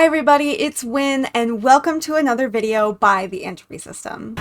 Hi everybody, it's Win, and welcome to another video by the Entropy System.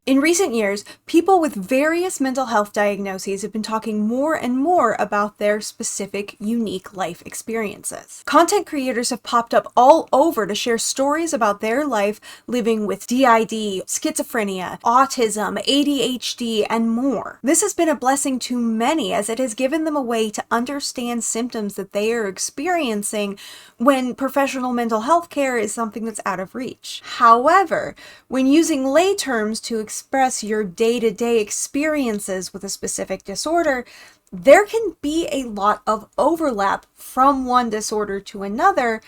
In recent years, people with various mental health diagnoses have been talking more and more about their specific, unique life experiences. Content creators have popped up all over to share stories about their life living with DID, schizophrenia, autism, ADHD, and more. This has been a blessing to many as it has given them a way to understand symptoms that they are experiencing when professional mental health care is something that's out of reach. However, when using lay terms to express your day-to-day experiences with a specific disorder, there can be a lot of overlap from one disorder to another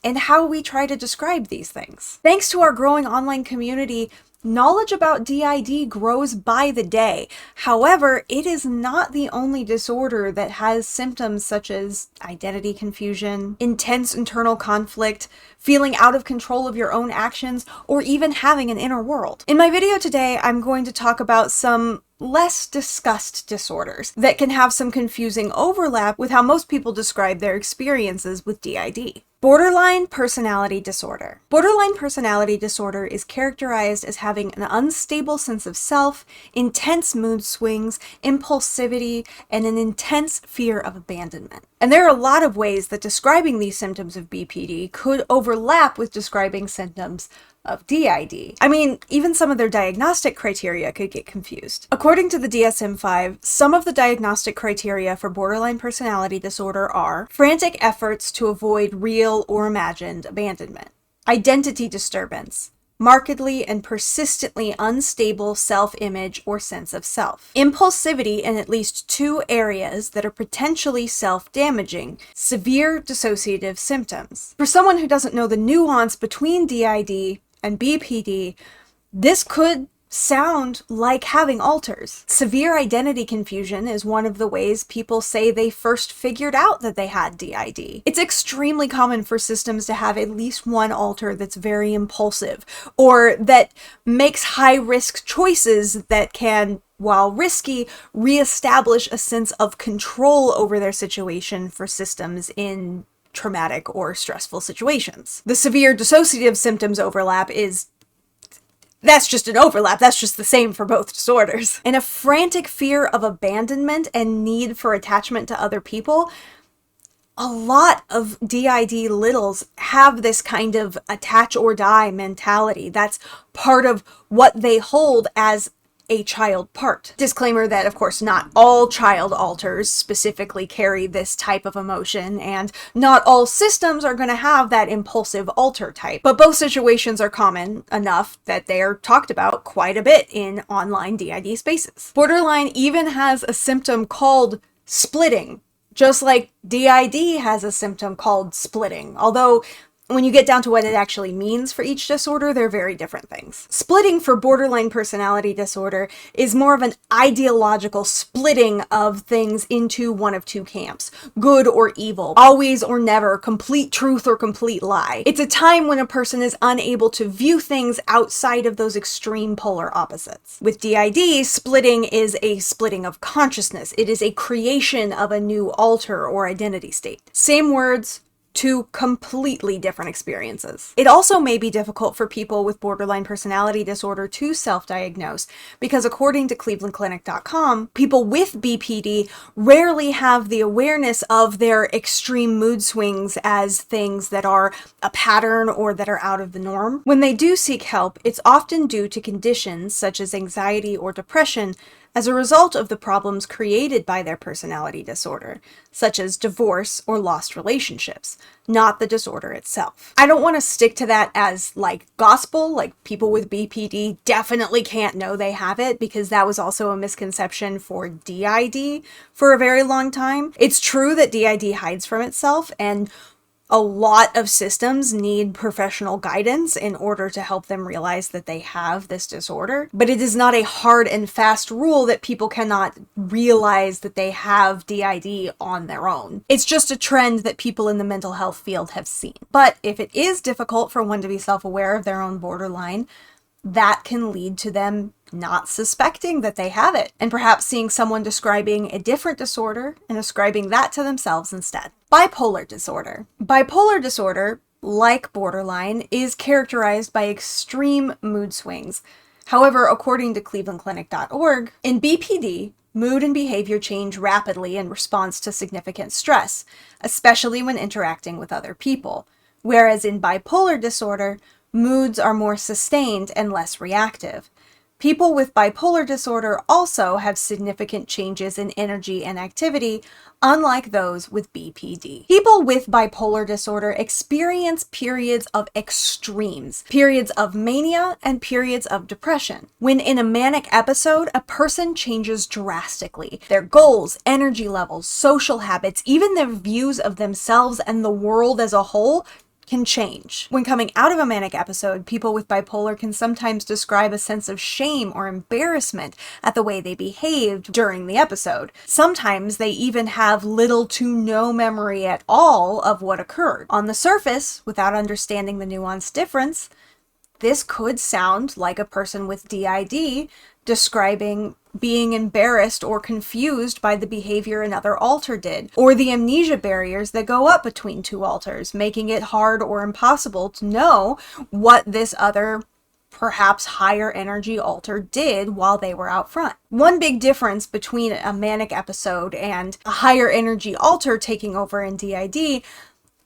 in how we try to describe these things. Thanks to our growing online community, knowledge about DID grows by the day. However, it is not the only disorder that has symptoms such as identity confusion, intense internal conflict, feeling out of control of your own actions, or even having an inner world. In my video today, I'm going to talk about some less discussed disorders that can have some confusing overlap with how most people describe their experiences with DID. Borderline personality disorder. Borderline personality disorder is characterized as having an unstable sense of self, intense mood swings, impulsivity, and an intense fear of abandonment. And there are a lot of ways that describing these symptoms of BPD could overlap with describing symptoms of DID. I mean, even some of their diagnostic criteria could get confused. According to the DSM-5, some of the diagnostic criteria for borderline personality disorder are frantic efforts to avoid real or imagined abandonment, identity disturbance, markedly and persistently unstable self-image or sense of self, impulsivity in at least two areas that are potentially self-damaging, severe dissociative symptoms. For someone who doesn't know the nuance between DID and BPD, this could sound like having alters. Severe identity confusion is one of the ways people say they first figured out that they had DID. It's extremely common for systems to have at least one alter that's very impulsive, or that makes high-risk choices that can, while risky, reestablish a sense of control over their situation for systems in traumatic or stressful situations. The severe dissociative symptoms overlap that's just an overlap. That's just the same for both disorders. And a frantic fear of abandonment and need for attachment to other people, a lot of DID littles have this kind of attach or die mentality. That's part of what they hold as a child part. Disclaimer that, of course, not all child alters specifically carry this type of emotion, and not all systems are going to have that impulsive alter type. But both situations are common enough that they are talked about quite a bit in online DID spaces. Borderline even has a symptom called splitting, just like DID has a symptom called splitting, although when you get down to what it actually means for each disorder, they're very different things. Splitting for borderline personality disorder is more of an ideological splitting of things into one of two camps, good or evil, always or never, complete truth or complete lie. It's a time when a person is unable to view things outside of those extreme polar opposites. With DID, splitting is a splitting of consciousness. It is a creation of a new alter or identity state. Same words, two completely different experiences. It also may be difficult for people with borderline personality disorder to self-diagnose because according to clevelandclinic.com, people with BPD rarely have the awareness of their extreme mood swings as things that are a pattern or that are out of the norm. When they do seek help, it's often due to conditions such as anxiety or depression as a result of the problems created by their personality disorder, such as divorce or lost relationships, not the disorder itself. I don't want to stick to that as like gospel, like people with BPD definitely can't know they have it, because that was also a misconception for DID for a very long time. It's true that DID hides from itself, and a lot of systems need professional guidance in order to help them realize that they have this disorder. But it is not a hard and fast rule that people cannot realize that they have DID on their own. It's just a trend that people in the mental health field have seen. But if it is difficult for one to be self-aware of their own borderline, that can lead to them not suspecting that they have it, and perhaps seeing someone describing a different disorder and ascribing that to themselves instead. Bipolar disorder. Bipolar disorder, like borderline, is characterized by extreme mood swings. However, according to clevelandclinic.org, in BPD, mood and behavior change rapidly in response to significant stress, especially when interacting with other people. Whereas in bipolar disorder, moods are more sustained and less reactive. People with bipolar disorder also have significant changes in energy and activity, unlike those with BPD. People with bipolar disorder experience periods of extremes, periods of mania and periods of depression. When in a manic episode, a person changes drastically. Their goals, energy levels, social habits, even their views of themselves and the world as a whole can change. When coming out of a manic episode, people with bipolar can sometimes describe a sense of shame or embarrassment at the way they behaved during the episode. Sometimes they even have little to no memory at all of what occurred. On the surface, without understanding the nuanced difference, this could sound like a person with DID describing being embarrassed or confused by the behavior another alter did, or the amnesia barriers that go up between two alters, making it hard or impossible to know what this other, perhaps higher energy alter did while they were out front. One big difference between a manic episode and a higher energy alter taking over in DID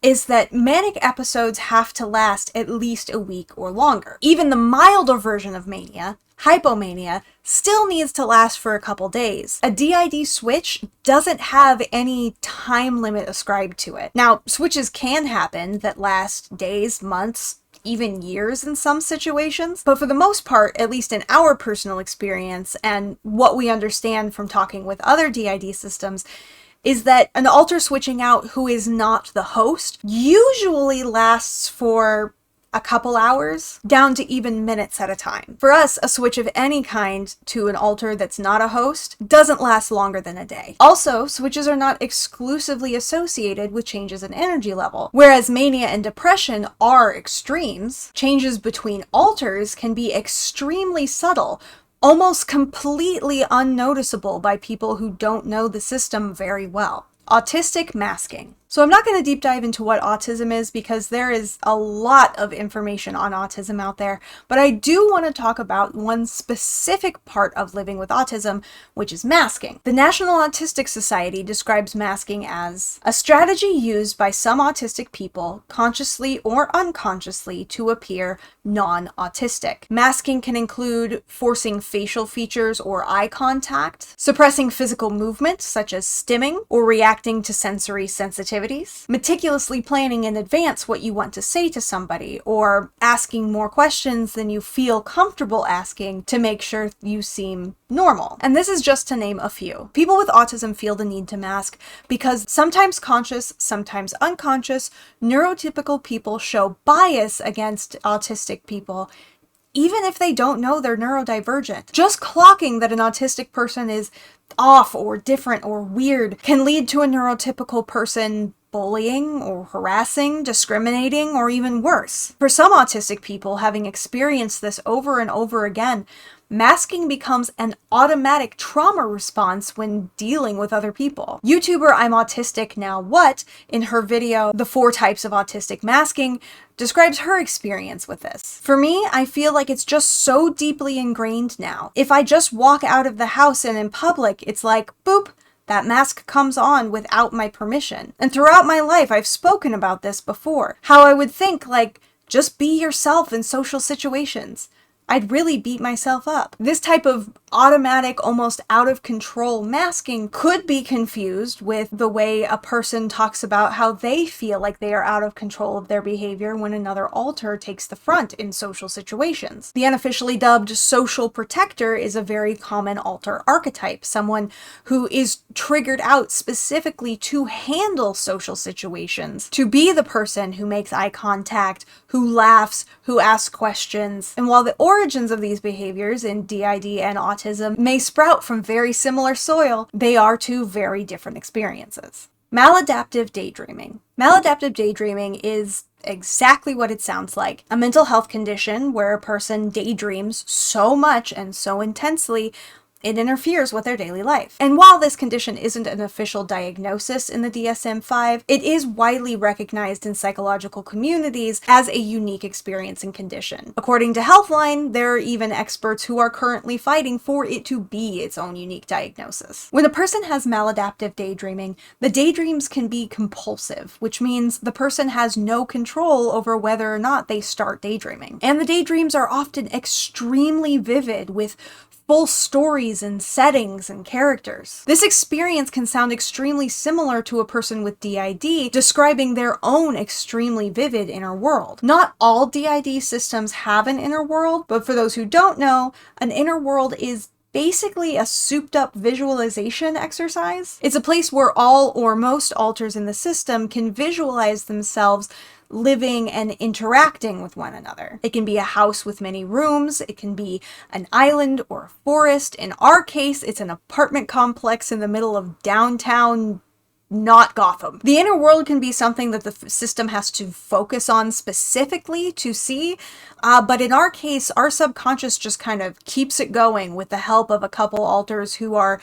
is that manic episodes have to last at least a week or longer. Even the milder version of mania, hypomania, still needs to last for a couple days. A DID switch doesn't have any time limit ascribed to it. Now, switches can happen that last days, months, even years in some situations, but for the most part, at least in our personal experience and what we understand from talking with other DID systems, is that an alter switching out who is not the host usually lasts for a couple hours, down to even minutes at a time. For us, a switch of any kind to an alter that's not a host doesn't last longer than a day. Also, switches are not exclusively associated with changes in energy level. Whereas mania and depression are extremes, changes between alters can be extremely subtle, almost completely unnoticeable by people who don't know the system very well. Autistic masking. So I'm not going to deep dive into what autism is because there is a lot of information on autism out there, but I do want to talk about one specific part of living with autism, which is masking. The National Autistic Society describes masking as a strategy used by some autistic people, consciously or unconsciously, to appear non-autistic. Masking can include forcing facial features or eye contact, suppressing physical movement such as stimming, or reacting to sensory sensitivity, meticulously planning in advance what you want to say to somebody, or asking more questions than you feel comfortable asking to make sure you seem normal. And this is just to name a few. People with autism feel the need to mask because sometimes conscious, sometimes unconscious, neurotypical people show bias against autistic people, even if they don't know they're neurodivergent. Just clocking that an autistic person is off or different or weird can lead to a neurotypical person bullying or harassing, discriminating, or even worse. For some autistic people, having experienced this over and over again, masking becomes an automatic trauma response when dealing with other people. YouTuber I'm Autistic Now What, in her video, The 4 Types of Autistic Masking, describes her experience with this. For me, I feel like it's just so deeply ingrained now. If I just walk out of the house and in public, it's like, boop, that mask comes on without my permission. And throughout my life, I've spoken about this before. How I would think, like, just be yourself in social situations. I'd really beat myself up. This type of automatic, almost out of control masking could be confused with the way a person talks about how they feel like they are out of control of their behavior when another alter takes the front in social situations. The unofficially dubbed social protector is a very common alter archetype, someone who is triggered out specifically to handle social situations, to be the person who makes eye contact, who laughs, who asks questions. And while the origins of these behaviors in DID and autism may sprout from very similar soil, they are two very different experiences. Maladaptive daydreaming. Maladaptive daydreaming is exactly what it sounds like. A mental health condition where a person daydreams so much and so intensely it interferes with their daily life. And while this condition isn't an official diagnosis in the DSM-5, it is widely recognized in psychological communities as a unique experience and condition. According to Healthline, there are even experts who are currently fighting for it to be its own unique diagnosis. When a person has maladaptive daydreaming, the daydreams can be compulsive, which means the person has no control over whether or not they start daydreaming. And the daydreams are often extremely vivid, with full stories and settings and characters. This experience can sound extremely similar to a person with DID describing their own extremely vivid inner world. Not all DID systems have an inner world, but for those who don't know, an inner world is basically a souped up visualization exercise. It's a place where all or most alters in the system can visualize themselves living and interacting with one another. It can be a house with many rooms, it can be an island or a forest. In our case, it's an apartment complex in the middle of downtown, not Gotham. The inner world can be something that the system has to focus on specifically to see, but in our case, our subconscious just kind of keeps it going with the help of a couple alters who are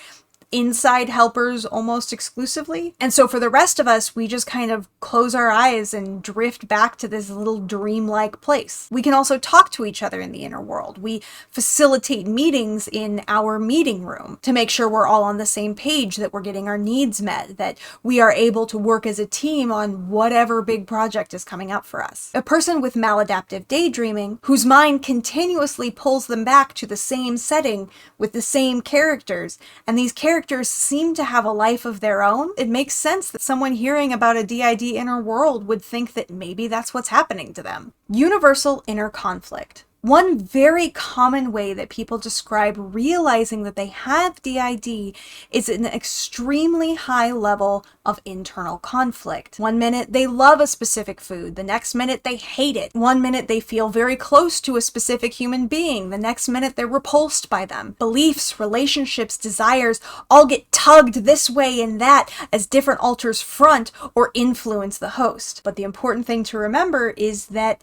inside helpers almost exclusively. And so for the rest of us, we just kind of close our eyes and drift back to this little dreamlike place. We can also talk to each other in the inner world. We facilitate meetings in our meeting room to make sure we're all on the same page, that we're getting our needs met, that we are able to work as a team on whatever big project is coming up for us. A person with maladaptive daydreaming, whose mind continuously pulls them back to the same setting with the same characters, and these characters seem to have a life of their own, it makes sense that someone hearing about a DID inner world would think that maybe that's what's happening to them. Universal inner conflict. One very common way that people describe realizing that they have DID is an extremely high level of internal conflict. One minute they love a specific food, the next minute they hate it. One minute they feel very close to a specific human being, the next minute they're repulsed by them. Beliefs, relationships, desires all get tugged this way and that as different alters front or influence the host. But the important thing to remember is that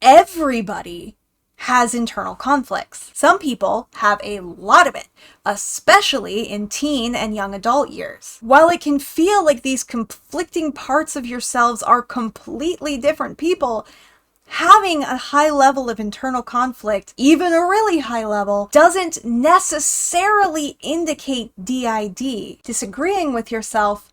everybody has internal conflicts. Some people have a lot of it, especially in teen and young adult years. While it can feel like these conflicting parts of yourselves are completely different people, having a high level of internal conflict, even a really high level, doesn't necessarily indicate DID. Disagreeing with yourself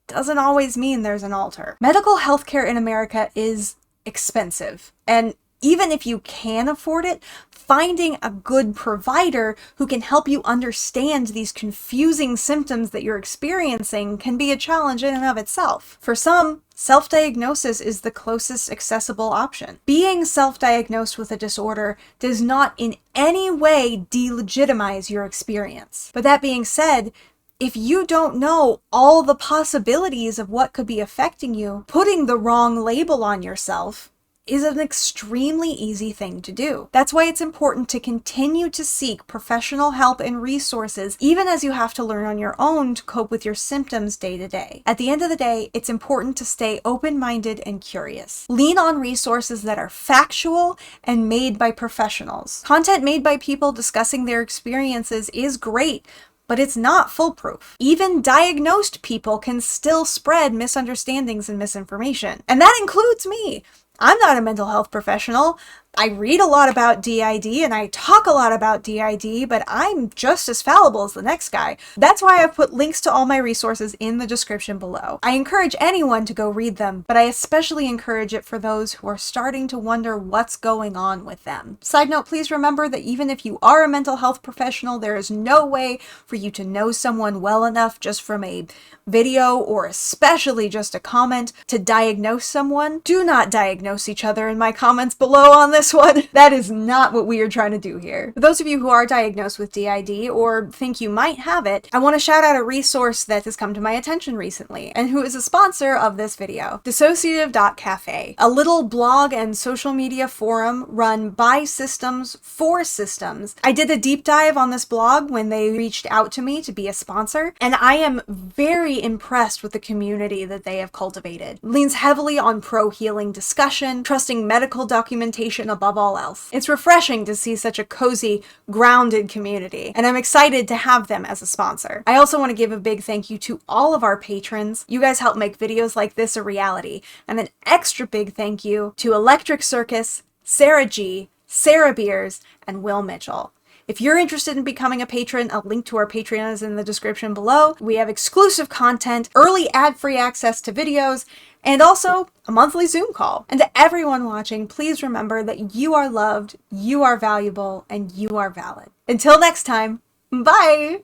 doesn't always mean there's an alter. Medical healthcare in America is expensive, and even if you can afford it, finding a good provider who can help you understand these confusing symptoms that you're experiencing can be a challenge in and of itself. For some, self-diagnosis is the closest accessible option. Being self-diagnosed with a disorder does not in any way delegitimize your experience. But that being said, if you don't know all the possibilities of what could be affecting you, putting the wrong label on yourself is an extremely easy thing to do. That's why it's important to continue to seek professional help and resources, even as you have to learn on your own to cope with your symptoms day to day. At the end of the day, it's important to stay open-minded and curious. Lean on resources that are factual and made by professionals. Content made by people discussing their experiences is great, but it's not foolproof. Even diagnosed people can still spread misunderstandings and misinformation. And that includes me. I'm not a mental health professional. I read a lot about DID and I talk a lot about DID, but I'm just as fallible as the next guy. That's why I've put links to all my resources in the description below. I encourage anyone to go read them, but I especially encourage it for those who are starting to wonder what's going on with them. Side note, please remember that even if you are a mental health professional, there is no way for you to know someone well enough just from a video or especially just a comment to diagnose someone. Do not diagnose diagnose each other in my comments below on this one. That is not what we are trying to do here. For those of you who are diagnosed with DID or think you might have it, I want to shout out a resource that has come to my attention recently and who is a sponsor of this video. Dissociative.Cafe, a little blog and social media forum run by systems for systems. I did a deep dive on this blog when they reached out to me to be a sponsor, and I am very impressed with the community that they have cultivated. It leans heavily on pro-healing discussion, trusting medical documentation above all else. It's refreshing to see such a cozy, grounded community, and I'm excited to have them as a sponsor. I also want to give a big thank you to all of our patrons. You guys help make videos like this a reality, and an extra big thank you to Electric Circus, Sarah G, Sarah Beers, and Will Mitchell. If you're interested in becoming a patron, a link to our Patreon is in the description below. We have exclusive content, early ad-free access to videos, and also a monthly Zoom call. And to everyone watching, please remember that you are loved, you are valuable, and you are valid. Until next time, bye!